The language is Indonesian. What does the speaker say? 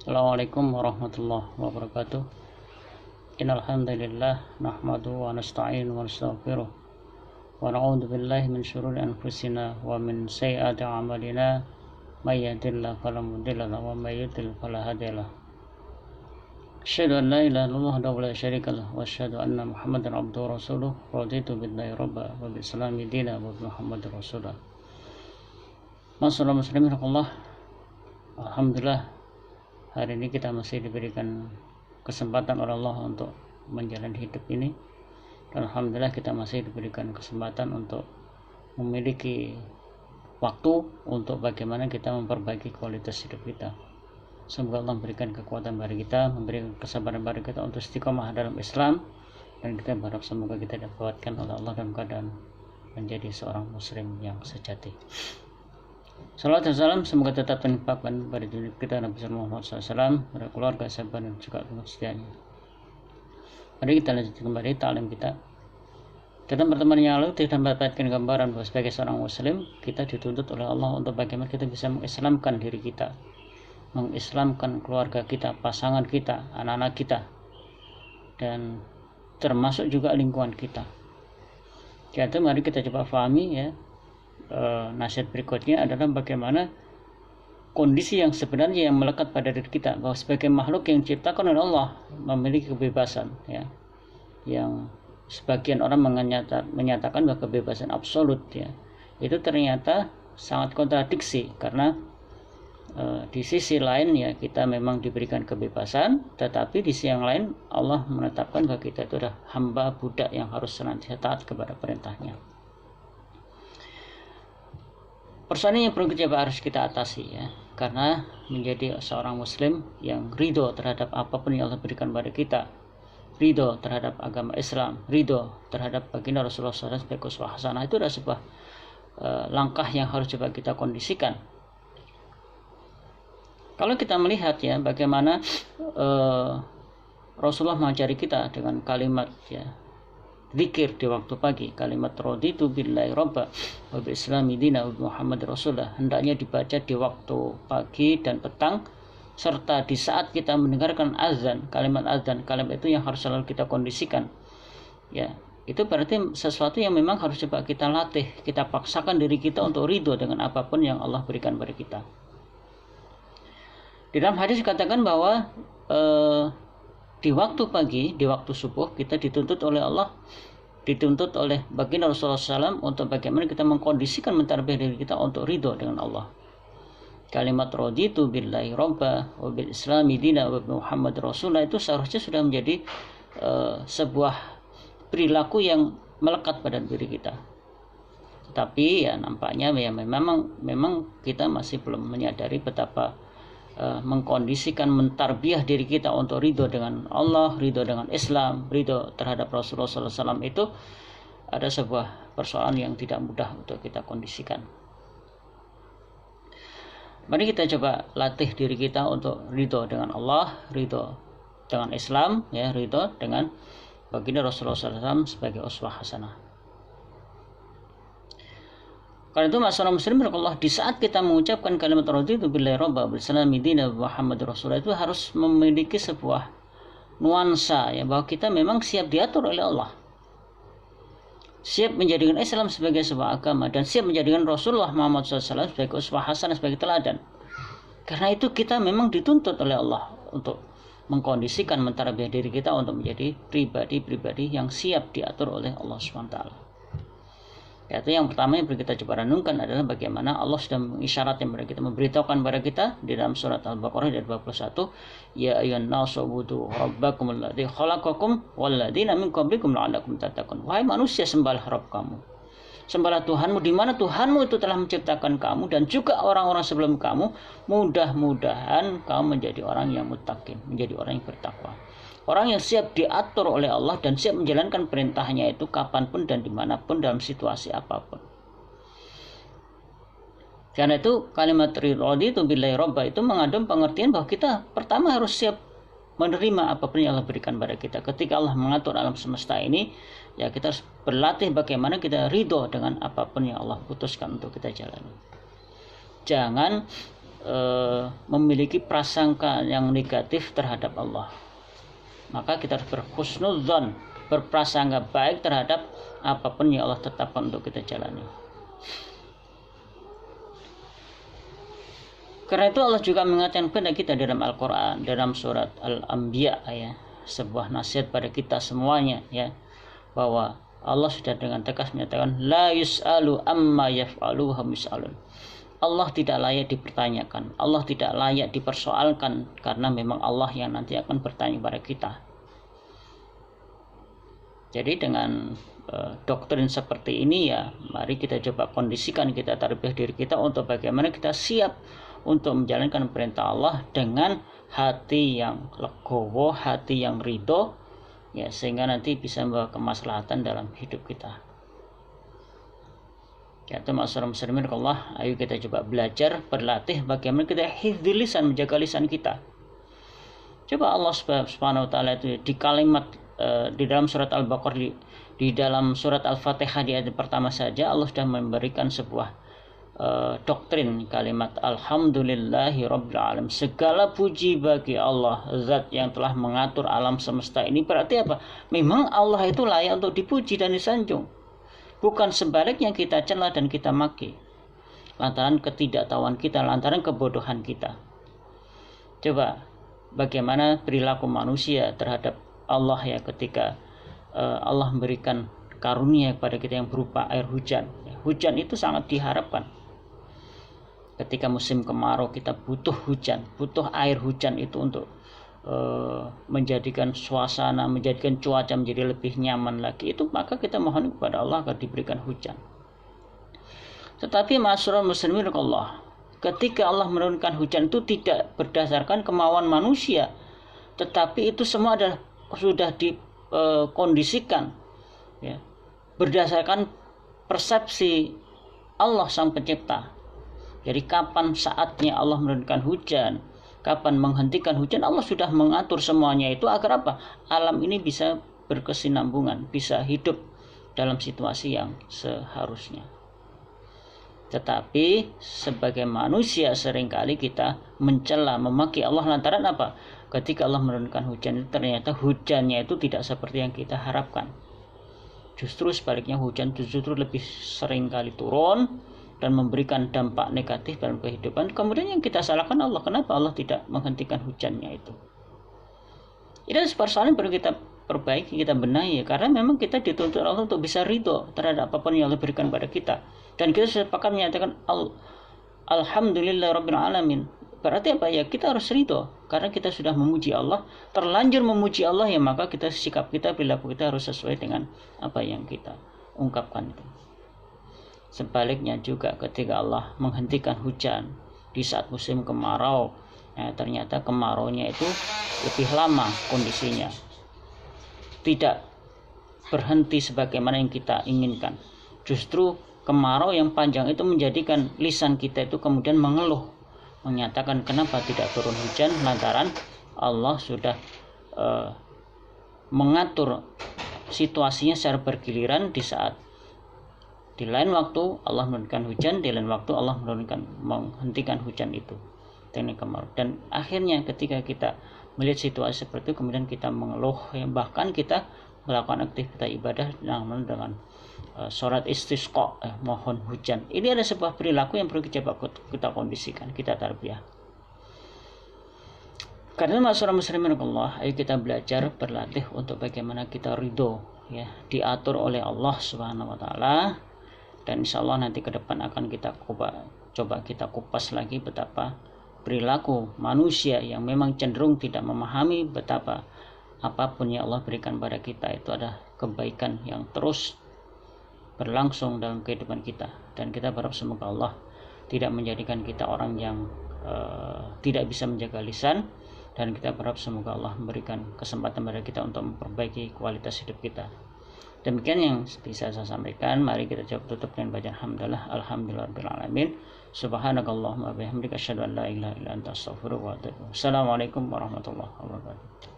Assalamualaikum warahmatullahi wabarakatuh. Innal hamdalillah nahmaduhu wa nasta'inu wa nastaghfiruh wa na'udzu billahi min syururi anfusina wa min sayyiati a'malina may yahdihillahu fala mudilla lahu wa may yudlil fala hadiya lahu. Asyhadu an la ilaha illallah wahdahu la syarika lahu wa asyhadu anna Muhammadan abduhu wa rasuluh. Raditu billahi rabba wa bil islami dinan wa bi Muhammadin rasulullah. Masyaallah muslimin Allah. Alhamdulillah, hari ini kita masih diberikan kesempatan oleh Allah untuk menjalani hidup ini, dan alhamdulillah kita masih diberikan kesempatan untuk memiliki waktu untuk bagaimana kita memperbaiki kualitas hidup kita. Semoga Allah memberikan kekuatan bagi kita, memberikan kesabaran bagi kita untuk istiqomah dalam Islam, dan kita berharap semoga kita dapatkan oleh Allah dalam keadaan menjadi seorang muslim yang sejati. Salam dan salam semoga tetap terlimpahkan pada diri kita Nabi Muhammad SAW, pada keluarga, sahabat, dan juga kemudiannya. Mari kita lanjutkan kembali ta'lim kita. Dalam pertemuan yang lalu kita mendapatkan gambaran bahwa sebagai seorang muslim kita dituntut oleh Allah untuk bagaimana kita bisa mengislamkan diri kita, mengislamkan keluarga kita, pasangan kita, anak-anak kita, dan termasuk juga lingkungan kita. Jadi mari kita coba pahami ya. Nasihat berikutnya adalah bagaimana kondisi yang sebenarnya yang melekat pada diri kita, bahwa sebagai makhluk yang diciptakan oleh Allah memiliki kebebasan ya, yang sebagian orang menyatakan bahwa kebebasan absolut ya, itu ternyata sangat kontradiksi karena di sisi lain ya kita memang diberikan kebebasan, tetapi di sisi yang lain Allah menetapkan bahwa kita itu adalah hamba budak yang harus senantiasa taat kepada perintahnya. Persoalan yang perlu harus kita atasi ya, karena menjadi seorang muslim yang ridho terhadap apapun yang Allah berikan pada kita, ridho terhadap agama Islam, ridho terhadap baginda Rasulullah SAW sebagai uswah hasanah, itu adalah sebuah langkah yang harus coba kita kondisikan. Kalau kita melihat ya bagaimana Rasulullah mengajari kita dengan kalimat ya zikir di waktu pagi, kalimat raditu billahi rabba wa bil islami dinan wa Muhammad rasulullah, hendaknya dibaca di waktu pagi dan petang, serta di saat kita mendengarkan azan, kalimat itu yang harus selalu kita kondisikan ya. Itu berarti sesuatu yang memang harus coba kita latih, kita paksakan diri kita untuk ridho dengan apapun yang Allah berikan pada kita. Di dalam hadis dikatakan bahwa di waktu pagi, di waktu subuh, kita dituntut oleh Allah, dituntut oleh baginda Rasulullah SAW untuk bagaimana kita mengkondisikan mentarbiyah diri kita untuk ridho dengan Allah. Kalimat raditu billahi rabba wa bil islami dinan wa Muhammad rasulullah itu seharusnya sudah menjadi sebuah perilaku yang melekat pada diri kita. Tetapi ya nampaknya ya memang kita masih belum menyadari betapa mengkondisikan mentarbiyah diri kita untuk ridho dengan Allah, ridho dengan Islam, ridho terhadap Rasulullah SAW itu ada sebuah persoalan yang tidak mudah untuk kita kondisikan. Mari kita coba latih diri kita untuk ridho dengan Allah, ridho dengan Islam, ya, ridho dengan baginda Rasulullah SAW sebagai uswah hasanah. Karena itu masalah muslim Allah, di saat kita mengucapkan kalimat raditu billahi rabba bil islami dinan wa Muhammad rasulullah itu harus memiliki sebuah nuansa ya, bahwa kita memang siap diatur oleh Allah, siap menjadikan Islam sebagai sebuah agama, dan siap menjadikan Rasulullah Muhammad SAW sebagai uswah hasanah, sebagai teladan. Karena itu kita memang dituntut oleh Allah untuk mengkondisikan mentarbiyah diri kita untuk menjadi pribadi-pribadi yang siap diatur oleh Allah SWT. Yaitu yang pertama yang perlu kita coba renungkan adalah bagaimana Allah sudah mengisyaratkan kepada kita, memberitahukan kepada kita di dalam surat Al-Baqarah ayat 21, ya ayyuhan nasu ubudu rabbakum alladzi khalaqakum walladzina min qablikum la'allakum tattaqun. Wahai manusia, sembahlah Rabb kamu, sembahlah Tuhanmu, di mana Tuhanmu itu telah menciptakan kamu dan juga orang-orang sebelum kamu, mudah-mudahan kamu menjadi orang yang muttaqin, menjadi orang yang bertakwa. Orang yang siap diatur oleh Allah dan siap menjalankan perintahnya itu kapanpun dan dimanapun dalam situasi apapun. Karena itu kalimat raditu billahi rabba itu mengandung pengertian bahwa kita pertama harus siap menerima apapun yang Allah berikan pada kita. Ketika Allah mengatur alam semesta ini, ya kita harus berlatih bagaimana kita ridho dengan apapun yang Allah putuskan untuk kita jalani. Jangan memiliki prasangka yang negatif terhadap Allah. Maka kita harus berhusnudzon, berprasangka baik terhadap apapun yang Allah tetapkan untuk kita jalani. Karena itu Allah juga mengingatkan kepada kita dalam Al-Quran, dalam surat Al-Anbiya, ya, sebuah nasihat pada kita semuanya, ya, bahwa Allah sudah dengan tegas menyatakan la yus'alu amma yaf'alu hum yus'alun. Allah tidak layak dipertanyakan, Allah tidak layak dipersoalkan, karena memang Allah yang nanti akan bertanya kepada kita. Jadi dengan doktrin seperti ini, ya, mari kita coba kondisikan, kita tarbiyah diri kita untuk bagaimana kita siap untuk menjalankan perintah Allah dengan hati yang legowo, hati yang ridho, ya, sehingga nanti bisa membawa kemaslahatan dalam hidup kita. Ya, masyarakat muslimin Allah, ayo kita coba belajar, berlatih bagaimana kita hifdzul lisan, menjaga lisan kita. Coba Allah Subhanahu wa taala itu di kalimat di dalam surat Al-Baqarah, di dalam surat Al-Fatihah di ayat pertama saja Allah sudah memberikan sebuah doktrin kalimat alhamdulillahi rabbil alamin. Segala puji bagi Allah, zat yang telah mengatur alam semesta ini. Berarti apa? Memang Allah itu layak untuk dipuji dan disanjung, bukan sebaliknya kita celah dan kita maki lantaran ketidaktahuan kita, lantaran kebodohan kita. Coba bagaimana perilaku manusia terhadap Allah, ya, ketika Allah memberikan karunia kepada kita yang berupa air hujan. Hujan itu sangat diharapkan. Ketika musim kemarau kita butuh hujan, butuh air hujan itu untuk menjadikan suasana, menjadikan cuaca menjadi lebih nyaman lagi. Itu maka kita mohon kepada Allah agar diberikan hujan. Tetapi ma'asyiral muslimin Allah, ketika Allah menurunkan hujan itu tidak berdasarkan kemauan manusia, tetapi itu semua sudah dikondisikan, ya, berdasarkan persepsi Allah sang pencipta. Jadi kapan saatnya Allah menurunkan hujan, kapan menghentikan hujan, Allah sudah mengatur semuanya itu agar apa? Alam ini bisa berkesinambungan, bisa hidup dalam situasi yang seharusnya. Tetapi sebagai manusia seringkali kita mencela, memaki Allah lantaran apa? Ketika Allah menurunkan hujan, ternyata hujannya itu tidak seperti yang kita harapkan. Justru sebaliknya, hujan justru lebih sering kali turun dan memberikan dampak negatif dalam kehidupan. Kemudian yang kita salahkan Allah, kenapa Allah tidak menghentikan hujannya itu? Ini persoalan yang perlu kita perbaiki, kita benahi, karena memang kita dituntut Allah untuk bisa ridho terhadap apapun yang Allah berikan pada kita. Dan kita sepakat menyatakan alhamdulillah rabbil alamin. Berarti apa? Ya, kita harus ridho karena kita sudah memuji Allah, terlanjur memuji Allah, ya, maka kita, sikap kita, perilaku kita harus sesuai dengan apa yang kita ungkapkan itu. Sebaliknya juga ketika Allah menghentikan hujan di saat musim kemarau, ternyata kemaraunya itu lebih lama kondisinya, tidak berhenti sebagaimana yang kita inginkan. Justru kemarau yang panjang itu menjadikan lisan kita itu kemudian mengeluh, menyatakan kenapa tidak turun hujan, lantaran Allah sudah mengatur situasinya secara bergiliran. Di lain waktu Allah menurunkan hujan, di lain waktu Allah menghentikan hujan itu, teknik kemarau. Dan akhirnya ketika kita melihat situasi seperti itu, kemudian kita mengeluh, ya, bahkan kita melakukan aktivitas ibadah dengan sholat istisqa, mohon hujan. Ini ada sebuah perilaku yang perlu kita kondisikan, kita tarbiyah. Karena masyarakat muslimin Allah, ayo kita belajar, berlatih untuk bagaimana kita ridho, ya, diatur oleh Allah Subhanahu wa taala. Dan insya Allah nanti ke depan akan kita coba kita kupas lagi betapa perilaku manusia yang memang cenderung tidak memahami betapa apapun yang Allah berikan pada kita itu ada kebaikan yang terus berlangsung dalam kehidupan kita. Dan kita berharap semoga Allah tidak menjadikan kita orang yang tidak bisa menjaga lisan, dan kita berharap semoga Allah memberikan kesempatan pada kita untuk memperbaiki kualitas hidup kita. Demikian yang bisa saya sampaikan. Mari kita coba tutup dengan bacaan hamdalah alhamdulillahirabbil alamin. Subhanakallahumma wa bihamdika asyhadu an la ilaha illa anta astaghfiruka wa atubu ilaik. Assalamualaikum warahmatullahi wabarakatuh.